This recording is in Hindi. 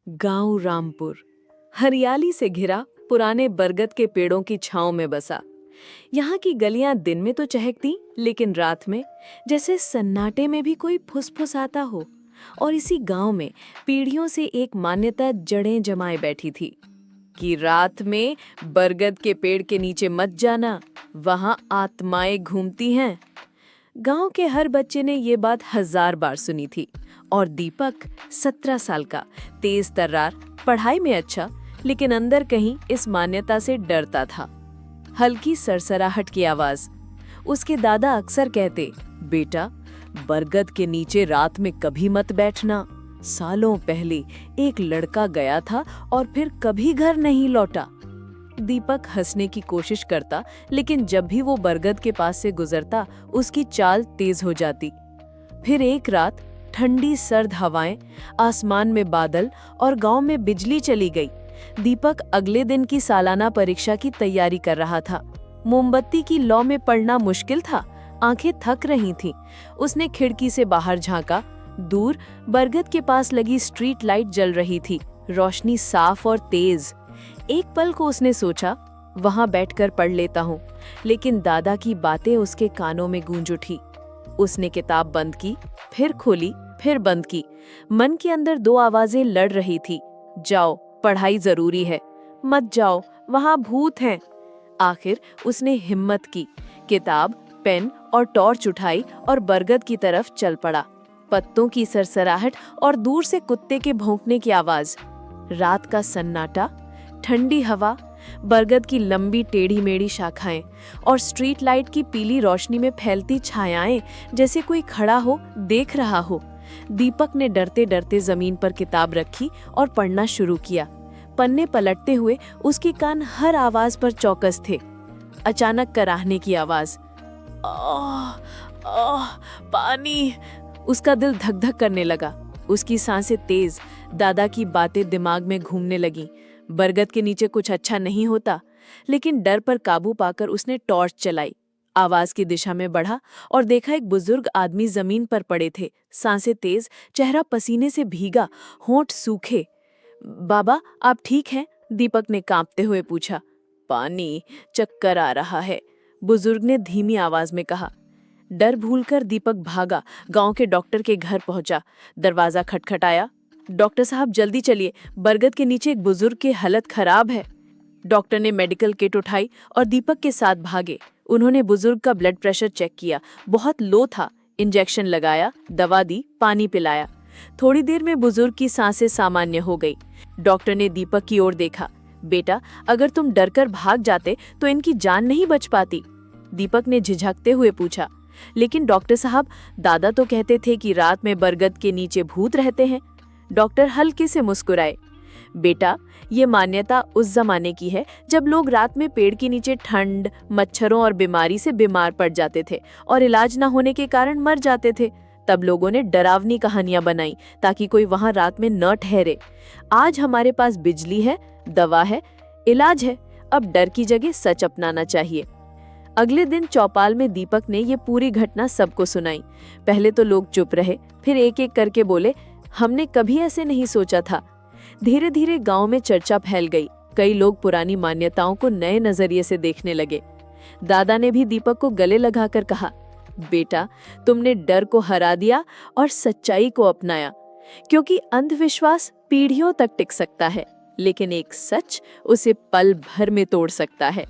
गांव रामपुर हरियाली से घिरा पुराने बरगद के पेड़ों की छांव में बसा। यहाँ की गलियां दिन में तो चहकती, लेकिन रात में जैसे सन्नाटे में भी कोई फुसफुसाता हो। और इसी गांव में पीढ़ियों से एक मान्यता जड़ें जमाए बैठी थी कि रात में बरगद के पेड़ के नीचे मत जाना, वहां आत्माएं घूमती हैं। गांव के हर बच्चे ने ये बात 1000 बार सुनी थी। और दीपक 17 साल का, तेज तर्रार, पढ़ाई में अच्छा, लेकिन अंदर कहीं इस मान्यता से डरता था। हल्की सरसराहट की आवाज। उसके दादा अक्सर कहते, बेटा बरगद के नीचे रात में कभी मत बैठना। सालों पहले एक लड़का गया था और फिर कभी घर नहीं लौटा। दीपक हंसने की कोशिश करता, लेकिन जब भी वो बरगद के पास से गुजरता उसकी चाल तेज हो जाती। फिर एक रात ठंडी सर्द हवाएं, आसमान में बादल और गांव में बिजली चली गई। दीपक अगले दिन की सालाना परीक्षा की तैयारी कर रहा था। मोमबत्ती की लौ में पढ़ना मुश्किल था, आंखें थक रही थीं। उसने खिड़की से बाहर झांका। दूर बरगद के पास लगी स्ट्रीट लाइट जल रही थी, रोशनी साफ और तेज। एक पल को उसने सोचा, वहां बैठकर पढ़ लेता हूँ, लेकिन दादा की बातें उसके कानों में गूंज उठी। उसने किताब बंद की, फिर खोली, फिर बंद की। मन के अंदर दो आवाजें लड़ रही थी, जाओ पढ़ाई जरूरी है, मत जाओ वहां भूत हैं। आखिर उसने हिम्मत की, किताब, पेन और टॉर्च उठाई और बरगद की तरफ चल पड़ा। पत्तों की सरसराहट और दूर से कुत्ते के भौंकने की आवाज। रात का सन्नाटा, ठंडी हवा, बरगद की लंबी टेढ़ी मेढ़ी शाखाएं और स्ट्रीट लाइट की पीली रोशनी में फैलती छायाएं, जैसे कोई खड़ा हो, देख रहा हो। दीपक ने डरते डरते जमीन पर किताब रखी और पढ़ना शुरू किया। पन्ने पलटते हुए उसके कान हर आवाज पर चौकस थे। अचानक कराहने की आवाज, पानी। उसका दिल धक धक करने लगा। उसकी सांसें तेज, दादा की बातें दिमाग में घूमने लगीं। बरगद के नीचे कुछ अच्छा नहीं होता, लेकिन डर पर काबू पाकर उसने टॉर्च चलाई। आवाज की दिशा में बढ़ा और देखा एक बुजुर्ग आदमी जमीन पर पड़े थे, सांसें तेज, चेहरा पसीने से भीगा, होंठ सूखे। बाबा आप ठीक हैं? दीपक ने कांपते हुए पूछा। पानी, चक्कर आ रहा है, बुजुर्ग ने धीमी आवाज में कहा। डर भूलकर दीपक भागा, गांव के डॉक्टर के घर पहुंचा। दरवाजा खटखटाया। डॉक्टर साहब जल्दी चलिए, बरगद के नीचे एक बुजुर्ग की हालत खराब है। डॉक्टर ने मेडिकल किट उठाई और दीपक के साथ भागे। उन्होंने बुजुर्ग का ब्लड प्रेशर चेक किया, बहुत लो था। इंजेक्शन लगाया, दवा दी, पानी पिलाया। थोड़ी देर में बुजुर्ग की सांसें सामान्य हो गई। डॉक्टर ने दीपक की ओर देखा। बेटा अगर तुम डरकर भाग जाते तो इनकी जान नहीं बच पाती। दीपक ने झिझकते हुए पूछा, लेकिन डॉक्टर साहब दादा तो कहते थे कि रात में बरगद के नीचे भूत रहते हैं। डॉक्टर हल्के से मुस्कुराए। बेटा ये मान्यता उस जमाने की है जब लोग रात में पेड़ के नीचे ठंड, मच्छरों और बीमारी से बीमार पड़ जाते थे और इलाज न होने के कारण मर जाते थे। तब लोगों ने डरावनी कहानियां बनाई ताकि कोई वहां रात में न ठहरे। आज हमारे पास बिजली है, दवा है, इलाज है। अब डर की जगह सच अपनाना चाहिए। अगले दिन चौपाल में दीपक ने ये पूरी घटना सबको सुनाई। पहले तो लोग चुप रहे, फिर एक एक करके बोले, हमने कभी ऐसे नहीं सोचा था। धीरे धीरे गांव में चर्चा फैल गई। कई लोग पुरानी मान्यताओं को नए नजरिए से देखने लगे। दादा ने भी दीपक को गले लगाकर कहा, बेटा तुमने डर को हरा दिया और सच्चाई को अपनाया। क्योंकि अंधविश्वास पीढ़ियों तक टिक सकता है, लेकिन एक सच उसे पल भर में तोड़ सकता है।